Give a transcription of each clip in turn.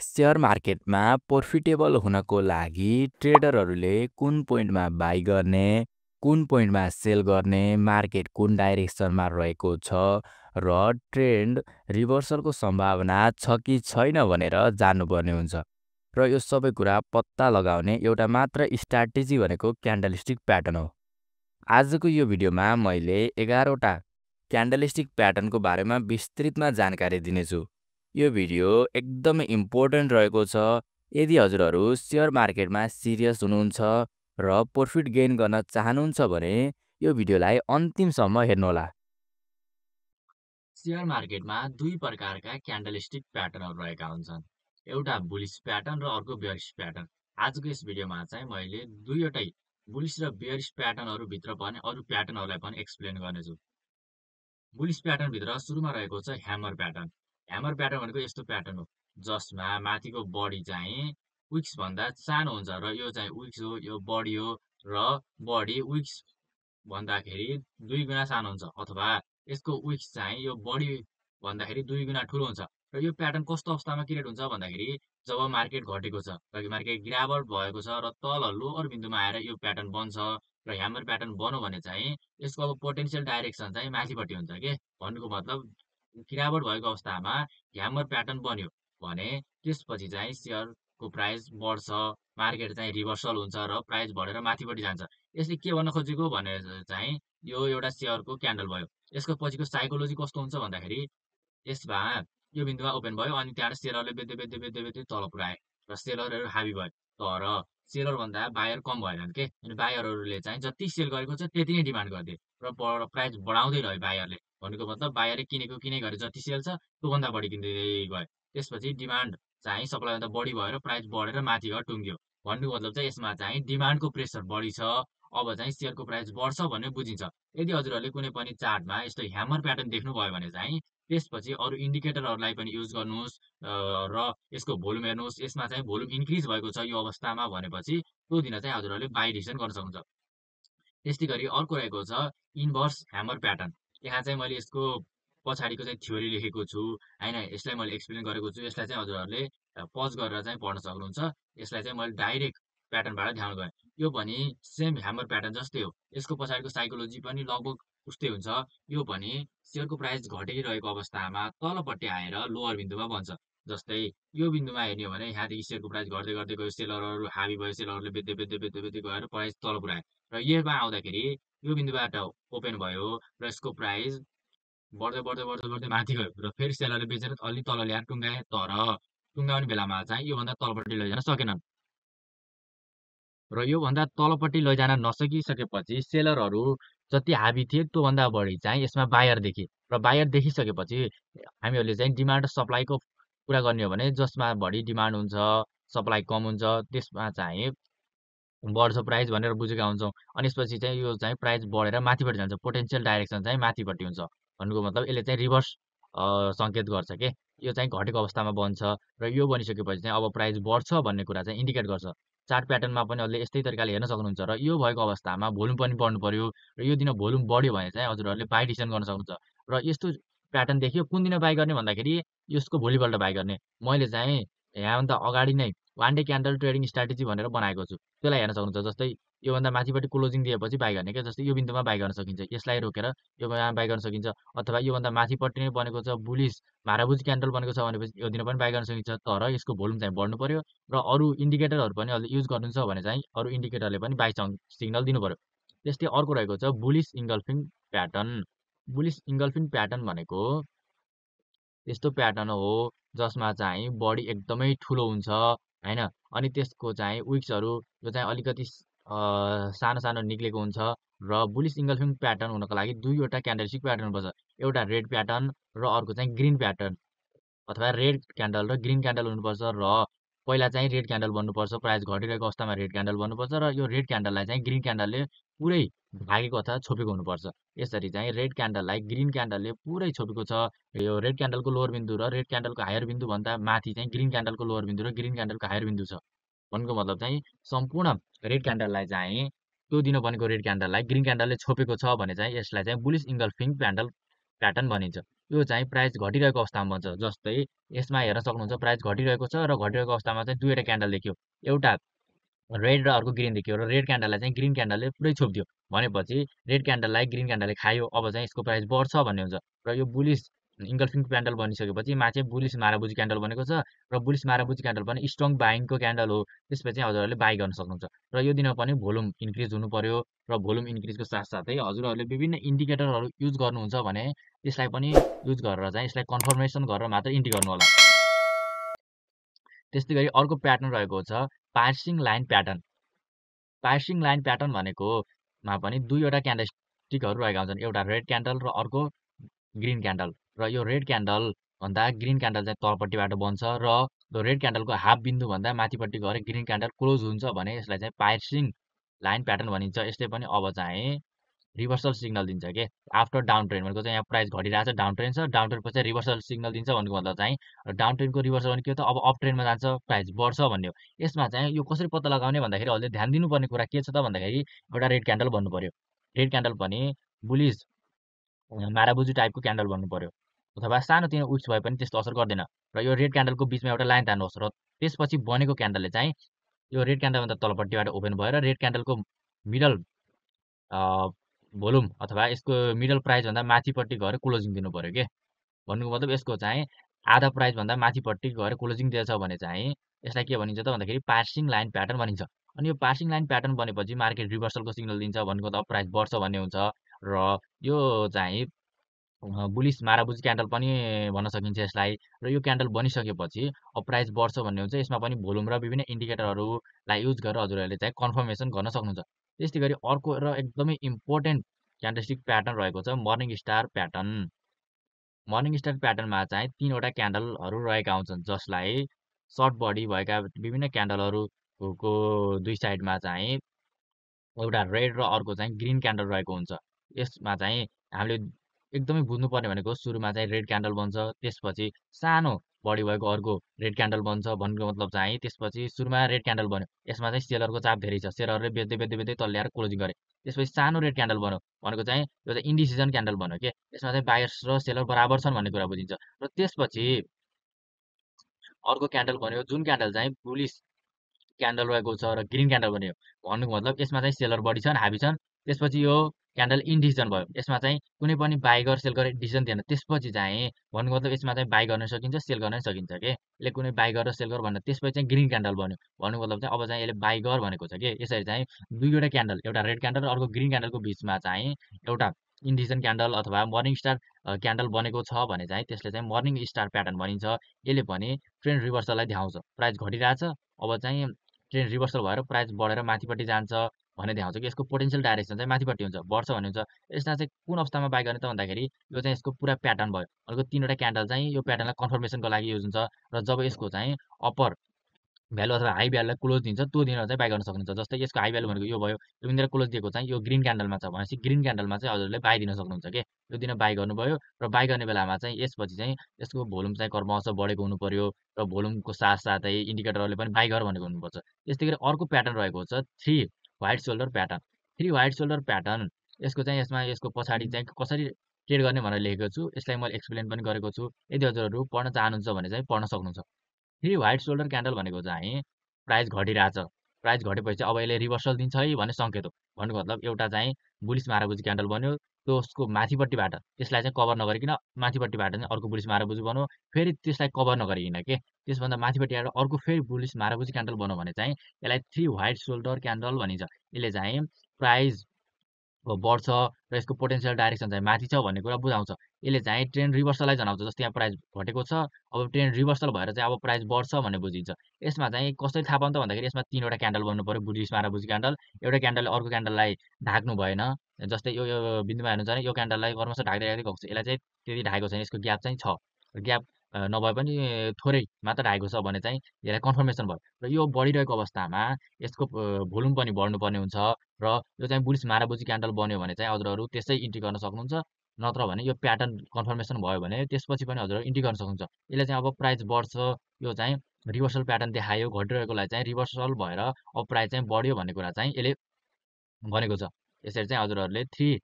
Share मार्केटमा profitable हुनको लागि ट्रेडरहरूले कुन पोइन्टमा बाइ गर्ने, कुन पोइन्टमा सेल गर्ने, मार्केट कुन डाइरेक्सनमा रहेको छ र ट्रेन्ड रिभर्सलको सम्भावना छ कि छैन भनेर जान्नुपर्ने हुन्छ। र यो सबै कुरा पत्ता लगाउने एउटा मात्र स्ट्र्याटेजी भनेको क्यान्डलस्टिक प्याटर्न हो। आजको यो भिडियोमा मैले 11वटा क्यान्डलस्टिक प्याटर्नको बारेमा विस्तृतमा जानकारी दिनेछु। यो भिडियो एकदमै इम्पोर्टेन्ट रहेको छ यदि हजुरहरू शेयर मार्केटमा सिरियस हुनुहुन्छ र प्रॉफिट गेन गर्न चाहनुहुन्छ भने यो भिडियोलाई अन्तिमसम्म हेर्नुहोला। शेयर मार्केटमा दुई प्रकारका क्यान्डलस्टिक प्याटर्नहरू रहेका हुन्छन्, एउटा बुलिश प्याटर्न र अर्को बेयरिश प्याटर्न। आजको यस भिडियोमा चाहिँ मैले दुईवटै बुलिश र बेयरिश प्याटर्नहरू भित्र पर्ने अरू प्याटर्नहरूलाई पनि एक्सप्लेन गर्नेछु। बुलिश प्याटर्न भित्र सुरुमा रहेको छ ह्यामर प्याटर्न। ह्यामर प्याटर्न भनेको यस्तो प्याटर्न हो जसमा माथिको बडी चाहिँ विक्स भन्दा सानो हुन्छ र यो चाहिँ विक्स हो, यो बडी हो र बडी विक्स भन्दाखेरि 2 गुणा सानो हुन्छ, अथवा यसको विक्स चाहिँ यो बडी भन्दाखेरि 2 गुणा ठुलो हुन्छ। र यो प्याटर्न कस्तो अवस्थामा क्रिएट हुन्छ भन्दाखेरि जब मार्केट घटेको छ र मार्केट गिरावट भएको छ र तल लोअर बिन्दुमा आएर यो प्याटर्न बन्छ र ह्यामर प्याटर्न बन्यो भने चाहिँ यसको अब पोटेन्सियल डाइरेक्सन चाहिँ माथिपट्टि हुन्छ के भन्नुको मतलब गिरावट भएको अवस्थामा ह्यामर प्याटर्न बन्यो भने त्यसपछि चाहिँ शेयरको प्राइस बढ्छ, मार्केट चाहिँ रिभर्सल हुन्छ र प्राइस बढेर माथिपट्टि जान्छ। यसले के भन्न खोजेको भने चाहिँ यो एउटा शेयरको क्यान्डल भयो। यसको पछिको साइकोलोजी कस्तो हुन्छ भन्दाखेरि यसमा यो बिन्दुमा ओपन भयो अनि त्यहाँबाट सेलरले बेच्दै बेच्दै बेच्दै बेच्दै तल पुऱ्याए र सेलरहरू हाबी भयो। तर सेलर भन्दा बायर कम भएनन् के, अनि बायरहरूले चाहिँ जति सेल गरेको छ त्यति नै डिमान्ड गरिदिए र प्राइस बढाउँदै रह्यो बायरले। भनेको मतलब बायरले किनेको किने गरे जति सेल छ त्योभन्दा बढी किन्दै गयो। त्यसपछि डिमान्ड चाहिँ सप्लाईभन्दा बढी भएर प्राइस बढेर माथि गएर टुङ्ग्यो। भन्नुको मतलब चाहिँ यसमा चाहिँ डिमान्डको प्रेसर बढी छ, अब चाहिँ सेयरको प्राइस बढ्छ भन्ने बुझिन्छ। यदि हजुरहरूले कुनै पनि चार्टमा यस्तो ह्यामर प्याटर्न देख्नुभयो भने चाहिँ त्यसपछि अरू इन्डिकेटरहरूलाई पनि युज गर्नुहोस् र यसको भोल्युम हेर्नुहोस्। यसमा चाहिँ भोल्युम इन्क्रिज भएको छ यो अवस्थामा भनेपछि त्यो दिन चाहिँ हजुरहरूले बाई डिसिजन गर्न सक्नुहुन्छ। त्यस्तै गरी अर्को रहेको छ इन्भर्स ह्यामर प्याटर्न। यहाँ चाहिँ मैले यसको पछाडिको चाहिँ थ्योरी लेखेको छु होइन, यसलाई मैले एक्सप्लेन गरेको छु। यसलाई चाहिँ हजुरहरूले पज गरेर चाहिँ पढ्न सक्नुहुन्छ। यसलाई चाहिँ मैले डाइरेक्ट प्याटर्नबाट ध्यान गरेँ। यो पनि सेम ह्यामर प्याटर्न जस्तै हो। यसको पछाडिको साइकोलोजी पनि लगभग उस्तै हुन्छ। यो पनि सेयरको प्राइस घटिरहेको अवस्थामा तलपट्टि आएर लोअर बिन्दुमा बन्छ। जस्तै यो बिन्दुमा हेर्ने हो भने यहाँदेखि सेयरको प्राइस घट्दै घट्दै गयो, सेलरहरू हाबी भयो, सेलरहरूले बेच्दै बेच्दै बेच्दै बेच्दै गएर प्राइस तल पुऱ्यायो र योमा आउँदाखेरि यो बिन्दुबाट ओपन भयो र यसको प्राइस बढ्दै बढ्दै बढ्दै बढ्दै माथि गयो र फेरि सेलरले बेचेर अलि तल ल्याएर टुङ्गाए। तर टुङ्गाउने बेलामा चाहिँ योभन्दा तलपट्टि लैजान सकेनन् र योभन्दा तलपट्टि लैजान नसकिसकेपछि सेलरहरू जति हाबी थिए त्योभन्दा बढी चाहिँ यसमा बायर देखे र बायर देखिसकेपछि हामीहरूले चाहिँ डिमान्ड सप्लाईको कुरा गर्ने हो भने जसमा बढी डिमान्ड हुन्छ, सप्लाई कम हुन्छ, त्यसमा चाहिँ बढ्छ प्राइस भनेर बुझेका हुन्छौँ। अनि यसपछि चाहिँ यो चाहिँ प्राइस बढेर माथिपट्टि जान्छ, पोटेन्सियल डाइरेक्सन चाहिँ माथिपट्टि हुन्छ। भन्नुको मतलब यसले चाहिँ रिभर्स सङ्केत गर्छ के, यो चाहिँ घटेको अवस्थामा बन्छ र यो बनिसकेपछि चाहिँ अब प्राइस बढ्छ भन्ने कुरा चाहिँ इन्डिकेट गर्छ। चार्ट प्याटर्नमा पनि अहिले यस्तै तरिकाले हेर्न सक्नुहुन्छ र यो भएको अवस्थामा भोल्युम पनि बढ्नु पर्यो र यो दिन भोल्युम बढ्यो भने चाहिँ हजुरहरूले बाई डिसिजन गर्न सक्नुहुन्छ। र यस्तो प्याटर्न देखियो कुन दिन बाई गर्ने भन्दाखेरि यसको भोलिपल्ट बाई गर्ने। मैले चाहिँ यहाँभन्दा अगाडि नै one day candle trading strategy भनेर बनाएको छु, त्यसलाई हेर्न सक्नुहुन्छ। जस्तै योभन्दा माथिपट्टि क्लोजिङ दिएपछि बाई गर्ने क्या, जस्तै यो बिन्दुमा बाई गर्न सकिन्छ, यसलाई रोकेर यो बाई गर्न सकिन्छ। अथवा योभन्दा माथिपट्टि नै बनेको छ बुलिस माराबुज क्यान्डल बनेको छ भनेपछि यो दिन पनि बाई गर्न सकिन्छ। तर यसको भोल्युम चाहिँ बढ्नु पर्यो र अरू इन्डिकेटरहरू पनि अहिले युज गर्नुहुन्छ भने चाहिँ अरू इन्डिकेटरले पनि बाई सिग्नल दिनु पर्यो। त्यस्तै अर्को रहेको छ बुलिस इङ्गल्फिङ प्याटर्न। बुलिस इङ्गल्फिङ प्याटर्न भनेको यस्तो प्याटर्न हो जसमा चाहिँ बडी एकदमै ठुलो हुन्छ होइन, अनि त्यसको चाहिँ विक्सहरू यो चाहिँ अलिकति सानो सानो निक्लेको हुन्छ। र बुलिस इङ्गल्फिङ प्याटर्न हुनको लागि दुईवटा क्यान्डलस्टिक प्याटर्न हुनुपर्छ, एउटा रेड प्याटर्न र अर्को चाहिँ ग्रिन प्याटर्न, अथवा रेड क्यान्डल र ग्रिन क्यान्डल हुनुपर्छ। र पहिला चाहिँ रेड क्यान्डल बन्नुपर्छ, प्राइस घटिरहेको अवस्थामा रेड क्यान्डल बन्नुपर्छ र यो रेड क्यान्डललाई चाहिँ ग्रिन क्यान्डलले पुरै भागेको अथवा छोपेको हुनुपर्छ। यसरी चाहिँ रेड क्यान्डललाई ग्रिन क्यान्डलले पुरै छोपेको छ। यो रेड क्यान्डलको लोअर बिन्दु र रेड क्यान्डलको हायर बिन्दु भन्दा माथि चाहिँ ग्रिन क्यान्डलको लोअर बिन्दु र ग्रिन क्यान्डलको हायर बिन्दु छ। भन्नुको मतलब चाहिँ सम्पूर्ण रेड क्यान्डललाई चाहिँ त्यो दिन बनेको रेड क्यान्डललाई ग्रिन क्यान्डलले छोपेको छ भने चाहिँ यसलाई चाहिँ बुलिस इङ्गल्फिङ प्याटर्न भनिन्छ। यो चाहिँ प्राइस घटिरहेको अवस्थामा बन्छ। जस्तै यसमा हेर्न सक्नुहुन्छ प्राइस घटिरहेको छ र घटिरहेको अवस्थामा चाहिँ दुईवटा क्यान्डल देखियो। एउटा रेड र अर्को ग्रिन देखियो र रेड क्यान्डललाई चाहिँ ग्रिन क्यान्डलले पुरै छोपिदियो। भनेपछि रेड क्यान्डललाई ग्रिन क्यान्डलले खायो। अब चाहिँ यसको प्राइस बढ्छ भन्ने हुन्छ र यो बुलिस इङ्गल्फिङ क्यान्डल बनिसकेपछि माथि चाहिँ बुलिस माराबुजी क्यान्डल बनेको छ र बुलिस माराबुजी क्यान्डल पनि स्ट्रङ बाइङको क्यान्डल हो। त्यसपछि चाहिँ हजुरहरूले बाई गर्न सक्नुहुन्छ र यो दिनमा पनि भोल्युम इन्क्रिज हुनु पर्यो र भोल्युम इन्क्रिजको साथसाथै हजुरहरूले विभिन्न इन्डिकेटरहरू युज गर्नुहुन्छ भने त्यसलाई पनि युज गरेर चाहिँ यसलाई कन्फर्मेसन गरेर मात्र इन्ट्री गर्नु होला। त्यस्तै गरी अर्को प्याटर्न रहेको छ पार्सिङ लाइन प्याटर्न। पार्सिङ लाइन प्याटर्न भनेकोमा पनि दुईवटा क्यान्डलस्टिकहरू रहेका हुन्छन्। एउटा रेड क्यान्डल र अर्को ग्रिन क्यान्डल र यो रेड क्यान्डल भन्दा ग्रिन क्यान्डल चाहिँ तलपट्टिबाट बन्छ र यो रेड क्यान्डलको हाफ बिन्दु भन्दा माथिपट्टि गएर ग्रिन क्यान्डल क्लोज हुन्छ भने यसलाई चाहिँ पार्सिङ लाइन प्याटर्न भनिन्छ। यसले पनि अब चाहिँ रिभर्सल सिग्नल दिन्छ के आफ्टर डाउन ट्रेन्ड भनेको चाहिँ यहाँ प्राइस घटिरहेको छ, डाउन ट्रेन्ड छ, डाउन ट्रेन्ड पछि रिभर्सल सिग्नल दिन्छ भनेको मतलब चाहिँ डाउन ट्रेन्डको रिभर्सल भने के हो त अब अप ट्रेन्डमा जान्छ, प्राइस बढ्छ भन्ने हो। यसमा चाहिँ यो कसरी पत्ता लगाउने भन्दाखेरि हजुरले ध्यान दिनुपर्ने कुरा के छ त भन्दाखेरि एउटा रेड क्यान्डल बन्नु पर्यो। रेड क्यान्डल पनि बुलिस माराबुजी टाइपको क्यान्डल बन्नु पर्यो अथवा सानोतिनो उइट्स भए पनि त्यस्तो असर गर्दैन र यो रेड क्यान्डलको बिचमा एउटा लाइन तान्नुहोस् र त्यसपछि बनेको क्यान्डलले चाहिँ यो रेड क्यान्डलभन्दा तलपट्टिबाट ओपन भएर रेड क्यान्डलको मिडल भोल्युम अथवा यसको मिडल प्राइसभन्दा माथिपट्टि गएर क्लोजिङ दिनु पर्यो के भन्नुको मतलब यसको चाहिँ आधा प्राइसभन्दा माथिपट्टि गएर क्लोजिङ दिएछ भने चाहिँ यसलाई के भनिन्छ त भन्दाखेरि पार्सिङ लाइन प्याटर्न भनिन्छ। अनि यो पार्सिङ लाइन प्याटर्न बनेपछि मार्केट रिभर्सलको सिग्नल दिन्छ भनेको त अब प्राइस बढ्छ भन्ने हुन्छ र यो चाहिँ बुलिस माराबुजी क्यान्डल पनि भन्न सकिन्छ यसलाई र यो क्यान्डल बनिसकेपछि अब प्राइस बढ्छ भन्ने हुन्छ। यसमा पनि भोल्युम र विभिन्न इन्डिकेटरहरूलाई युज गरेर हजुरहरूले चाहिँ कन्फर्मेसन गर्न सक्नुहुन्छ। त्यस्तै गरी अर्को र एकदमै इम्पोर्टेन्ट क्यान्डलस्टिक प्याटर्न रहेको छ morning star pattern. Morning star प्याटर्नमा चाहिँ तीनवटा क्यान्डलहरू रहेका हुन्छन् जसलाई सर्ट बडी भएका विभिन्न क्यान्डलहरूको दुई साइडमा चाहिँ एउटा रेड र अर्को चाहिँ ग्रिन क्यान्डल रहेको हुन्छ। यसमा चाहिँ हामीले एकदमै बुझ्नुपर्ने भनेको सुरुमा चाहिँ रेड क्यान्डल बन्छ, त्यसपछि सानो बडी भएको अर्को रेड क्यान्डल बन्छ भन्नुको मतलब चाहिँ त्यसपछि सुरुमा रेड क्यान्डल बन्यो, यसमा चाहिँ सेलरको चाप धेरै छ, सेलरले बेच्दै बेच्दै बेच्दै तल ल्याएर क्लोजिङ गरे। त्यसपछि सानो रेड क्यान्डल बन्यो भनेको चाहिँ यो चाहिँ इन्डिसिजन क्यान्डल बन्यो के यसमा चाहिँ बायर्स र सेलर बराबर छन् भन्ने कुरा बुझिन्छ। र त्यसपछि अर्को क्यान्डल बन्यो जुन क्यान्डल चाहिँ बुलिस क्यान्डल रहेको छ र ग्रिन क्यान्डल बन्यो भन्नुको मतलब यसमा चाहिँ सेलर बढी छन्, हाबी छन्। त्यसपछि यो क्यान्डल इन्डिसिजन भयो, यसमा चाहिँ कुनै पनि बाई गर सेल गरेर डिसिजन दिएन। त्यसपछि चाहिँ भन्नुको मतलब यसमा चाहिँ बाई गर्न सकिन्छ, सेल गर्न सकिन्छ के यसले कुनै बाई गर सेल गर भन्दा त्यसपछि चाहिँ ग्रिन क्यान्डल बन्यो भन्नुको मतलब चाहिँ अब चाहिँ यसले बाई गर भनेको छ के। यसरी चाहिँ दुईवटा क्यान्डल एउटा रेड क्यान्डल र अर्को ग्रिन क्यान्डलको बिचमा चाहिँ एउटा इन्डिसिजन क्यान्डल अथवा मर्निङ स्टार क्यान्डल बनेको छ भने चाहिँ त्यसले चाहिँ मर्निङ स्टार प्याटर्न भनिन्छ। यसले पनि ट्रेन्ड रिभर्सललाई देखाउँछ, प्राइस घटिरहेछ अब चाहिँ ट्रेन्ड रिभर्सल भएर प्राइस बढेर माथिपट्टि जान्छ भन्ने देखाउँछ कि यसको पोटेन्सियल डाइरेक्सन चाहिँ माथिपट्टि हुन्छ, बढ्छ भन्ने हुन्छ। यसमा चाहिँ कुन अवस्थामा बाई गर्ने त भन्दाखेरि यो चाहिँ यसको पुरा प्याटर्न भयो भनेको तीनवटा क्यान्डल चाहिँ यो प्याटर्नलाई कन्फर्मेसनको लागि युज हुन्छ र जब यसको चाहिँ अप्पर भ्यालु अथवा हाई भ्यालुलाई क्लोज दिन्छ त्यो दिनमा चाहिँ बाई गर्न सक्नुहुन्छ। जस्तै यसको हाई भ्यालु भनेको यो भयो, यो बिन्दुलाई क्लोज दिएको चाहिँ यो ग्रिन क्यान्डलमा छ भनेपछि ग्रिन क्यान्डलमा चाहिँ हजुरले बाई दिन सक्नुहुन्छ के यो दिन बाई गर्नुभयो र बाई गर्ने बेलामा चाहिँ यसपछि चाहिँ यसको भोल्युम चाहिँ क्रमशः बढेको हुनु पर्यो र भोल्युमको साथसाथै इन्डिकेटरहरूले पनि बाई गर भनेको हुनुपर्छ। त्यस्तै गरी अर्को प्याटर्न रहेको छ three white shoulder pattern. Three white shoulder pattern यसको चाहिँ यसमा यसको पछाडि चाहिँ कसरी ट्रेड गर्ने भनेर लेखेको छु, यसलाई मैले एक्सप्लेन पनि गरेको छु। यदि हजुरहरू पढ्न चाहनुहुन्छ भने चाहिँ पढ्न सक्नुहुन्छ। थ्री व्हाइट सोल्डर क्यान्डल भनेको चाहिँ प्राइस घटिरहेछ, प्राइस घटेपछि अब यसले रिभर्सल दिन्छ है भन्ने सङ्केत हो। भन्नुको मतलब एउटा चाहिँ बुलिस माराबुजी क्यान्डल बन्यो, त्यसको माथिपट्टिबाट त्यसलाई चाहिँ कभर नगरिकन माथिपट्टिबाट चाहिँ अर्को बुलिस माराबुजी बन्यो, फेरि त्यसलाई कभर नगरिकन के त्यसभन्दा माथिपट्टिबाट अर्को फेरि बुलिस माराबुजी क्यान्डल बन्यो भने चाहिँ यसलाई थ्री व्हाइट सोल्डर क्यान्डल भनिन्छ। यसले चाहिँ प्राइस बढ्छ र यसको पोटेन्सियल डाइरेक्सन चाहिँ माथि छ भन्ने कुरा बुझाउँछ। यसले चाहिँ ट्रेन्ड रिभर्सललाई जनाउँछ। जस्तै यहाँ प्राइस घटेको छ, अब ट्रेन्ड रिभर्सल भएर चाहिँ अब प्राइस बढ्छ भन्ने बुझिन्छ। यसमा चाहिँ कसरी थाहा पाउनु त भन्दाखेरि यसमा तीनवटा क्यान्डल बन्नु पर्यो, बुलिस माराबुजी क्यान्डल। एउटा क्यान्डलले अर्को क्यान्डललाई ढाक्नु भएन, जस्तै यो बिन्दुमा हेर्नुहुन्छ भने यो क्यान्डललाई क्रमशः ढाक्दै ढाक्दै गएको छ, यसलाई चाहिँ त्यति ढाकेको छैन, यसको ग्याप चाहिँ छ। ग्याप नभए पनि थोरै मात्र ढाकेको छ भने चाहिँ यसलाई कन्फर्मेसन भयो र यो बढिरहेको अवस्थामा यसको भोल्युम पनि बढ्नुपर्ने हुन्छ र यो चाहिँ बुलिस माराबुजी क्यान्डल बन्यो भने चाहिँ हजुरहरू त्यसै इन्ट्री गर्न सक्नुहुन्छ। नत्र भने यो प्याटर्न कन्फर्मेसन भयो भने त्यसपछि पनि हजुरहरू इन्ट्री गर्न सक्नुहुन्छ। यसले चाहिँ अब प्राइस बढ्छ, यो चाहिँ रिभर्सल प्याटर्न देखायो, घटिरहेकोलाई चाहिँ रिभर्सल भएर अब प्राइस चाहिँ बढ्यो भन्ने कुरा चाहिँ यसले भनेको छ। यसरी चाहिँ हजुरहरूले थ्री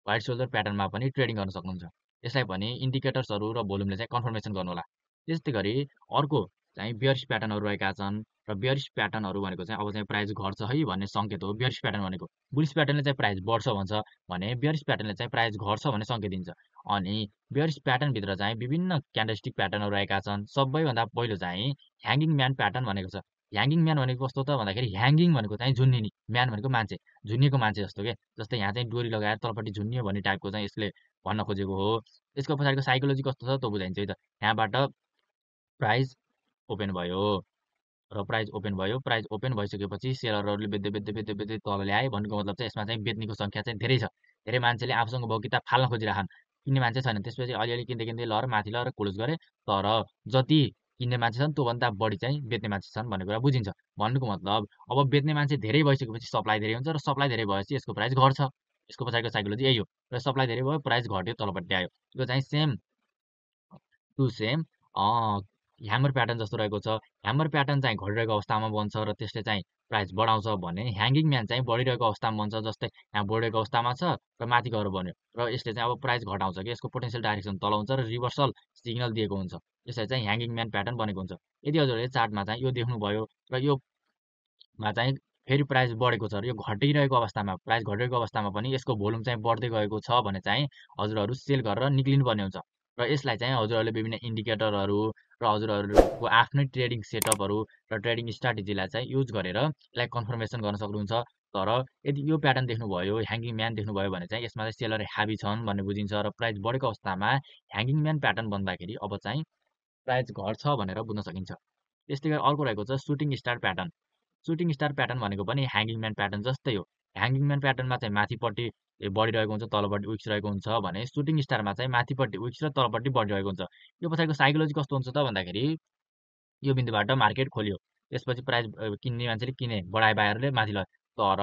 व्हाइट सोल्डर प्याटर्नमा पनि ट्रेडिङ गर्न सक्नुहुन्छ। यसलाई पनि इन्डिकेटर्सहरू र भोल्युमले चाहिँ कन्फर्मेसन गर्नु होला। त्यस्तै गरी अर्को चाहिँ बियरिश प्याटर्नहरू रहेका छन् र बियरिश प्याटर्नहरू भनेको चाहिँ अब चाहिँ प्राइस घट्छ है भन्ने सङ्केत हो बियरिश प्याटर्न भनेको। बुलिश प्याटर्नले चाहिँ प्राइस बढ्छ भन्छ भने बियरिश प्याटर्नले चाहिँ प्राइस घट्छ भन्ने सङ्केत दिन्छ। अनि बियरिश प्याटर्नभित्र चाहिँ विभिन्न क्यान्डलस्टिक प्याटर्नहरू रहेका छन्। सबैभन्दा पहिलो चाहिँ ह्याङ्गिङ म्यान प्याटर्न भनेको छ। ह्याङ्गिङ म्यान भनेको कस्तो त भन्दाखेरि ह्याङ्गिङ भनेको चाहिँ झुन्निने, म्यान भनेको मान्छे, झुन्निएको मान्छे जस्तो के। जस्तै यहाँ चाहिँ डोरी लगाएर तलपट्टि झुन्नियो भन्ने टाइपको चाहिँ यसले भन्न खोजेको हो। यसको पछाडिको साइकोलोजी कस्तो छ त्यो बुझाइन्छ है त। यहाँबाट प्राइस ओपन भयो र प्राइस ओपन भयो। प्राइस ओपन भइसकेपछि सेलरहरूले बेच्दै बेच्दै बेच्दै बेच्दै तल ल्याए भन्नुको मतलब चाहिँ यसमा चाहिँ बेच्नेको सङ्ख्या चाहिँ धेरै छ। धेरै मान्छेले आफूसँग भएको किताब फाल्न खोजिरहन्, किन्ने मान्छे छैन। त्यसपछि अलिअलि किन्दै किन्दै लएर माथि लगेर क्लोज गरे। तर जति किन्ने मान्छे छन् त्योभन्दा बढी चाहिँ बेच्ने मान्छे छन् भन्ने कुरा बुझिन्छ। भन्नुको मतलब अब बेच्ने मान्छे धेरै भइसकेपछि सप्लाई धेरै हुन्छ र सप्लाई धेरै भएपछि यसको प्राइस घट्छ। यसको पछाडिको साइकोलोजी यही हो। र सप्लाई धेरै भयो, प्राइस घट्यो, तलपट्टि आयो। यो चाहिँ same to same hammer pattern जस्तो रहेको छ। ह्यामर प्याटर्न चाहिँ घटिरहेको अवस्थामा बन्छ र त्यसले चाहिँ प्राइस बढाउँछ भने ह्याङ्गिङ म्यान चाहिँ बढिरहेको अवस्थामा बन्छ। जस्तै यहाँ बढेको अवस्थामा छ र माथि गएर बन्यो र यसले चाहिँ अब प्राइस घटाउँछ कि यसको पोटेन्सियल डाइरेक्सन तल हुन्छ र रिभर्सल सिग्नल दिएको हुन्छ। यसलाई चाहिँ ह्याङ्गिङ म्यान प्याटर्न बनेको हुन्छ। यदि हजुरहरूले चार्टमा चाहिँ यो देख्नुभयो र योमा चाहिँ फेरि प्राइस बढेको छ र यो घटिरहेको अवस्थामा प्राइस घटिरहेको अवस्थामा पनि यसको भोल्युम चाहिँ बढ्दै गएको छ भने चाहिँ हजुरहरू सेल गरेर निक्लिनुपर्ने हुन्छ। र यसलाई चाहिँ हजुरहरूले विभिन्न इन्डिकेटरहरू र हजुरहरूको आफ्नै ट्रेडिङ सेटअपहरू र ट्रेडिङ स्ट्राटेजीलाई चाहिँ युज गरेर यसलाई कन्फर्मेसन गर्न सक्नुहुन्छ। तर यदि यो प्याटर्न देख्नुभयो, ह्याङ्गिङ म्यान देख्नुभयो भने चाहिँ यसमा चाहिँ सेलर ह्याभी छन् भन्ने बुझिन्छ र प्राइस बढेको अवस्थामा ह्याङ्गिङ म्यान प्याटर्न बन्दाखेरि अब चाहिँ प्राइस घट्छ भनेर बुझ्न सकिन्छ। त्यस्तै गरी अर्को रहेको छ shooting star pattern. Shooting star pattern भनेको पनि ह्याङ्गिङ म्यान प्याटर्न जस्तै हो। ह्याङ्गिङ म्यान प्याटर्नमा चाहिँ माथिपट्टि बढिरहेको हुन्छ, तलपट्टि विक्स रहेको हुन्छ भने सुटिङ स्टारमा चाहिँ माथिपट्टि विक्स र तलपट्टि बढिरहेको हुन्छ। यो पछाडिको साइकोलोजी कस्तो हुन्छ त भन्दाखेरि यो बिन्दुबाट मार्केट खोल्यो, त्यसपछि प्राइस किन्ने मान्छेले किने, बढाए बायरले माथि लग्यो। तर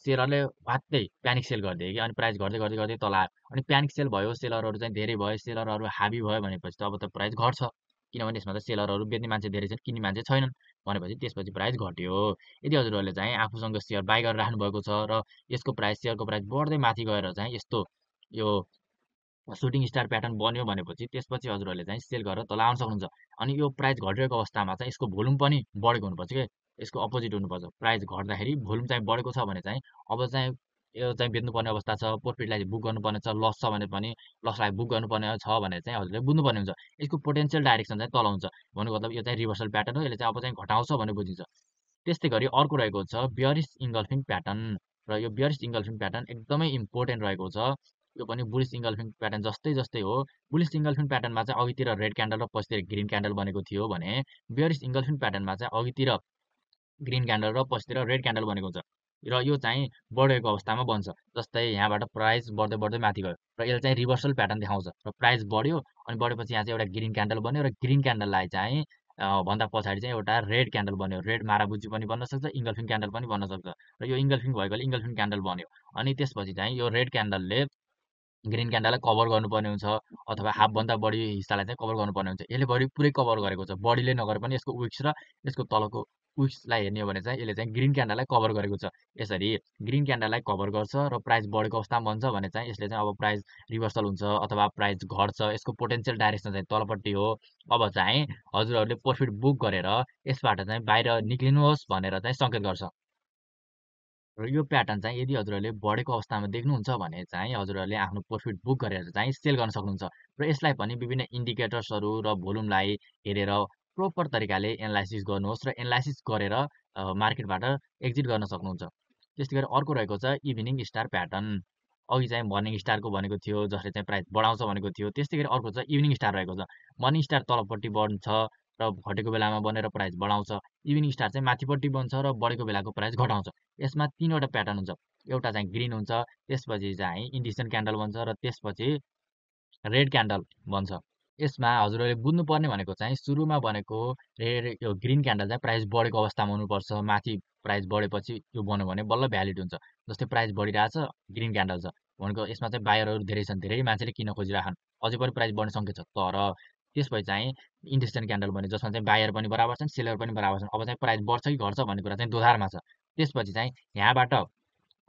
सेलरले वात्तै प्यानिक सेल गरिदियो कि अनि प्राइस घट्दै घट्दै घट्दै तल आयो। अनि प्यानिक सेल भयो, सेलरहरू चाहिँ धेरै भयो, सेलरहरू हाबी भयो भनेपछि त अब त प्राइस घट्छ। किनभने यसमा त सेलरहरू बेच्ने मान्छे धेरै छन्, किन्ने मान्छे छैनन् भनेपछि त्यसपछि प्राइस घट्यो। यदि हजुरहरूले चाहिँ आफूसँग सेयर बाई गरेर राख्नु भएको छ र यसको प्राइस सेयरको प्राइस बढ्दै माथि गएर चाहिँ यस्तो यो सुटिङ स्टार प्याटर्न बन्यो भनेपछि त्यसपछि हजुरहरूले चाहिँ सेल गरेर तल आउन सक्नुहुन्छ। अनि यो प्राइस घटिरहेको अवस्थामा चाहिँ यसको भोल्युम पनि बढेको हुनुपर्छ के, यसको अपोजिट हुनुपर्छ। प्राइस घट्दाखेरि भोल्युम चाहिँ बढेको छ भने चाहिँ अब चाहिँ यो चाहिँ बेच्नुपर्ने अवस्था छ, प्रफिटलाई बुक गर्नुपर्ने छ, लस छ भने पनि लसलाई बुक गर्नुपर्ने छ भने चाहिँ हजुरले बुझ्नुपर्ने हुन्छ। यसको पोटेन्सियल डाइरेक्सन चाहिँ तल हुन्छ। भन्नुको मतलब यो चाहिँ रिभर्सल प्याटर्न हो, यसले चाहिँ अब चाहिँ घटाउँछ भन्ने बुझिन्छ। त्यस्तै गरी अर्को रहेको छ बियरिश इङ्गल्फिङ प्याटर्न र यो बियरिश इङ्गल्फिङ प्याटर्न एकदमै इम्पोर्टेन्ट रहेको छ। यो पनि बुलिस इङ्गल्फिङ प्याटर्न जस्तै जस्तै हो। बुलिस इङ्गल्फिङ प्याटर्नमा चाहिँ अघितिर रेड क्यान्डल र पछितिर ग्रिन क्यान्डल बनेको थियो भने बियरिश इङ्गल्फिङ प्याटर्नमा चाहिँ अघितिर ग्रिन क्यान्डल र पछितिर रेड क्यान्डल बनेको हुन्छ र यो चाहिँ बढेको अवस्थामा बन्छ। जस्तै यहाँबाट प्राइस बढ्दै बढ्दै माथि गयो र यसले चाहिँ रिभर्सल प्याटर्न देखाउँछ र प्राइस बढ्यो अनि बढेपछि यहाँ चाहिँ एउटा ग्रिन क्यान्डल बन्यो र ग्रिन क्यान्डललाई चाहिँ भन्दा पछाडि चाहिँ एउटा रेड क्यान्डल बन्यो। रेड माराबुज्जी पनि बन्न सक्छ, इङ्गल्फिङ क्यान्डल पनि बन्न सक्छ र यो इङ्गल्फिङ भएकोले इङ्गल्फिङ क्यान्डल बन्यो। अनि त्यसपछि चाहिँ यो रेड क्यान्डलले ग्रिन क्यान्डललाई कभर गर्नुपर्ने हुन्छ अथवा हाफभन्दा बढी हिस्सालाई चाहिँ कभर गर्नुपर्ने हुन्छ। यसले पुरै कभर गरेको छ, बढीले नगरे पनि यसको विक्स र यसको तलको विक्सलाई हेर्ने हो भने चाहिँ यसले चाहिँ ग्रिन क्यान्डललाई कभर गरेको छ। यसरी ग्रिन क्यान्डललाई कभर गर्छ र प्राइस बढेको अवस्थामा बन्छ भने चाहिँ यसले चाहिँ अब प्राइस रिभर्सल हुन्छ अथवा प्राइस घट्छ। यसको पोटेन्सियल डाइरेक्सन चाहिँ तलपट्टि हो। अब चाहिँ हजुरहरूले प्रफिट बुक गरेर यसबाट चाहिँ बाहिर निक्लिनुहोस् भनेर चाहिँ सङ्केत गर्छ। र यो प्याटर्न चाहिँ यदि हजुरहरूले बढेको अवस्थामा देख्नुहुन्छ भने चाहिँ हजुरहरूले आफ्नो प्रफिट बुक गरेर चाहिँ सेल गर्न सक्नुहुन्छ। र यसलाई पनि विभिन्न इन्डिकेटर्सहरू र भोल्युमलाई हेरेर प्रोपर तरिकाले एनालाइसिस गर्नुहोस् र एनालाइसिस गरेर मार्केटबाट एक्जिट गर्न सक्नुहुन्छ। त्यस्तै गरी अर्को रहेको छ इभिनिङ स्टार प्याटर्न। अघि चाहिँ मर्निङ स्टारको भनेको थियो जसले चाहिँ प्राइस बढाउँछ भनेको थियो। त्यस्तै गरी अर्को छ इभिनिङ स्टार रहेको छ। मर्निङ स्टार तलपट्टि बढ्छ र घटेको बेलामा बनेर प्राइस बढाउँछ। इभिनिङ स्टार चाहिँ माथिपट्टि बन्छ र बढेको बेलाको प्राइस घटाउँछ। यसमा तीनवटा प्याटर्न हुन्छ। एउटा चाहिँ ग्रिन हुन्छ, त्यसपछि चाहिँ इन्डिसन क्यान्डल बन्छ र त्यसपछि रेड क्यान्डल बन्छ। यसमा हजुरहरूले बुझ्नुपर्ने भनेको चाहिँ सुरुमा बनेको यो ग्रिन क्यान्डल चाहिँ प्राइस बढेको अवस्थामा हुनुपर्छ। माथि प्राइस बढेपछि यो बन्यो भने बल्ल भ्यालिड हुन्छ। जस्तै प्राइस बढिरहेछ, ग्रिन क्यान्डल छ भनेको यसमा चाहिँ बायरहरू धेरै छन्, धेरै मान्छेले किन्न खोजिरहन्, अझै पनि प्राइस बढ्ने सङ्केत छ। तर त्यसपछि चाहिँ इन्डिसन क्यान्डल बन्यो जसमा चाहिँ बायर पनि बराबर छन्, सेलर पनि बराबर छन्। अब चाहिँ प्राइस बढ्छ कि घट्छ भन्ने कुरा चाहिँ दोधारमा छ। त्यसपछि चाहिँ यहाँबाट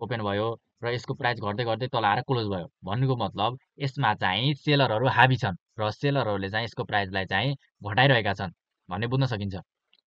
ओपन भयो, र यसको प्राइस घट्दै घट्दै तल आएर क्लोज भयो। भन्नुको मतलब यसमा चाहिँ सेलरहरू हाबी छन् र सेलरहरूले चाहिँ यसको प्राइसलाई चाहिँ घटाइरहेका छन् भन्ने बुझ्न सकिन्छ।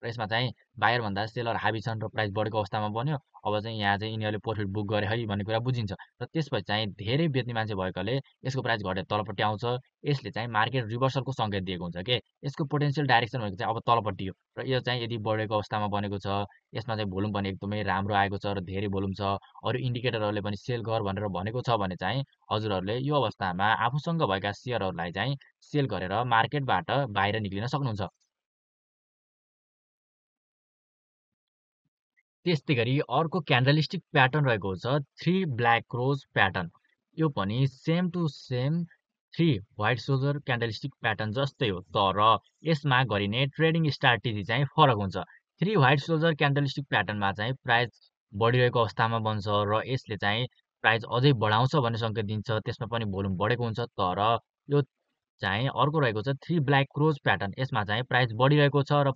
र यसमा चाहिँ बायर भन्दा सेलर हाबी छन् र प्राइस बढेको अवस्थामा बन्यो। अब चाहिँ यहाँ चाहिँ यिनीहरूले प्रफिट बुक गरे है भन्ने कुरा बुझिन्छ। र त्यसपछि चाहिँ धेरै बेच्ने मान्छे भएकोले यसको प्राइस घटेर तलपट्टि आउँछ। यसले चाहिँ मार्केट रिभर्सलको सङ्केत दिएको हुन्छ के। यसको पोटेन्सियल डाइरेक्सन भनेको चाहिँ अब तलपट्टि हो र यो चाहिँ यदि बढेको अवस्थामा बनेको छ, यसमा चाहिँ भोल्युम पनि एकदमै राम्रो आएको छ र धेरै भोल्युम छ, अरू इन्डिकेटरहरूले पनि सेल गर भनेर भनेको छ भने चाहिँ हजुरहरूले यो अवस्थामा आफूसँग भएका सेयरहरूलाई चाहिँ सेल गरेर मार्केटबाट बाहिर निक्लिन सक्नुहुन्छ। त्यस्तै गरी अर्को क्यान्डलस्टिक प्याटर्न रहेको छ 3 ब्ल्याक रोज प्याटर्न। यो पनि same to same 3 white soldier candlestick pattern जस्तै हो, तर यसमा गरिने ट्रेडिङ स्ट्राटेजी चाहिँ फरक हुन्छ। 3 व्हाइट सोल्जर क्यान्डलस्टिक प्याटर्नमा चाहिँ प्राइस बढिरहेको अवस्थामा बन्छ र यसले चाहिँ प्राइस अझै बढाउँछ भन्ने सङ्केत दिन्छ। त्यसमा पनि भोल्युम बढेको हुन्छ, तर यो चाहिँ अर्को रहेको छ 3 ब्ल्याक क्रोज प्याटर्न। यसमा चाहिँ प्राइस बढिरहेको छ र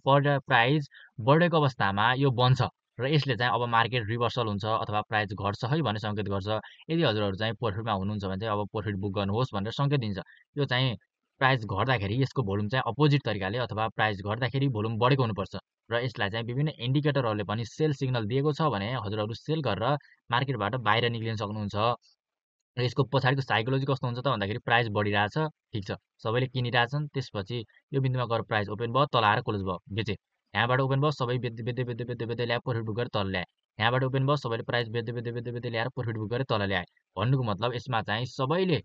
प्राइस बढेको अवस्थामा यो बन्छ र यसले चाहिँ अब मार्केट रिभर्सल हुन्छ अथवा प्राइस घट्छ है भन्ने सङ्केत गर्छ। यदि हजुरहरू चाहिँ प्रफिटमा हुनुहुन्छ भने चाहिँ अब प्रफिट बुक गर्नुहोस् भनेर सङ्केत दिन्छ। यो चाहिँ प्राइस घट्दाखेरि यसको भोल्युम चाहिँ अपोजिट तरिकाले अथवा प्राइस घट्दाखेरि भोल्युम बढेको हुनुपर्छ र यसलाई चाहिँ विभिन्न इन्डिकेटरहरूले पनि सेल सिग्नल दिएको छ भने हजुरहरू सेल गरेर मार्केटबाट बाहिर निक्लिन सक्नुहुन्छ। र यसको पछाडिको साइकोलोजी कस्तो हुन्छ त भन्दाखेरि प्राइस बढिरहेछ, ठिक छ, सबैले किनिरहेछन्, त्यसपछि यो बिन्दुमा गएर प्राइस ओपन भयो, तल आएर क्लोज भयो, बेचे। यहाँबाट ओपन भयो, सबै बेच्दै बेच्दै बेच्दै बेच्दै बेच्दै ल्याए, प्रफिट बुक गरेर तल ल्याए। यहाँबाट ओपन भयो, सबैले प्राइस बेच्दै बेच्दै बेच्दै बेच्दै ल्याएर प्रफिट बुक गरेर तल ल्याए। भन्नुको मतलब यसमा चाहिँ सबैले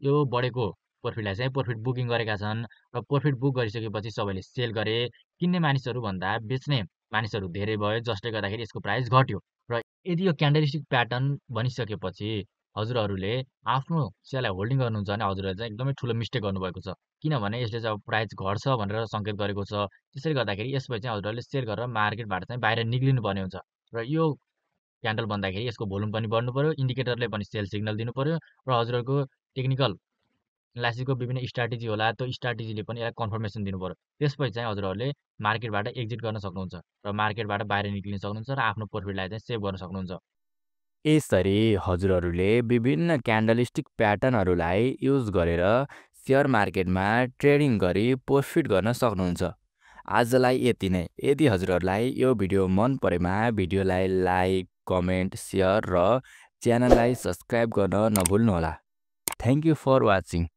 यो बढेको प्रफिटलाई चाहिँ प्रफिट बुकिङ गरेका छन् र प्रफिट बुक गरिसकेपछि सबैले सेल गरे। किन्ने मानिसहरू भन्दा बेच्ने मानिसहरू धेरै भयो, जसले गर्दाखेरि यसको प्राइस घट्यो। र यदि यो क्यान्डलस्टिक प्याटर्न बनिसकेपछि हजुरहरूले आफ्नो सेयरलाई होल्डिङ गर्नुहुन्छ भने हजुरहरूले चाहिँ एकदमै ठुलो मिस्टेक गर्नुभएको छ। किनभने यसले चाहिँ अब प्राइस घट्छ भनेर सङ्केत गरेको छ। त्यसैले गर्दाखेरि यसपछि चाहिँ हजुरहरूले सेल गरेर मार्केटबाट चाहिँ बाहिर निक्लिनुपर्ने हुन्छ र यो क्यान्डल बन्दाखेरि यसको भोल्युम पनि बढ्नु पर्यो, इन्डिकेटरले पनि सेल सिग्नल दिनु पर्यो र हजुरहरूको टेक्निकल एनालाइसिसको विभिन्न स्ट्राटेजी होला, त्यो स्ट्राटेजीले पनि यसलाई कन्फर्मेसन दिनु पर्यो। त्यसपछि चाहिँ हजुरहरूले मार्केटबाट एक्जिट गर्न सक्नुहुन्छ र मार्केटबाट बाहिर निक्लिन सक्नुहुन्छ र आफ्नो प्रफिटलाई चाहिँ सेभ गर्न सक्नुहुन्छ। यसरी हजुरहरूले विभिन्न क्यान्डलस्टिक प्याटर्नहरूलाई युज गरेर सेयर मार्केटमा ट्रेडिङ गरी प्रफिट गर्न सक्नुहुन्छ। आजलाई यति नै। यदि हजुरहरूलाई यो भिडियो मन परेमा भिडियोलाई लाइक, कमेन्ट, सेयर र च्यानललाई सब्सक्राइब गर्न नभुल्नुहोला। Thank you for watching.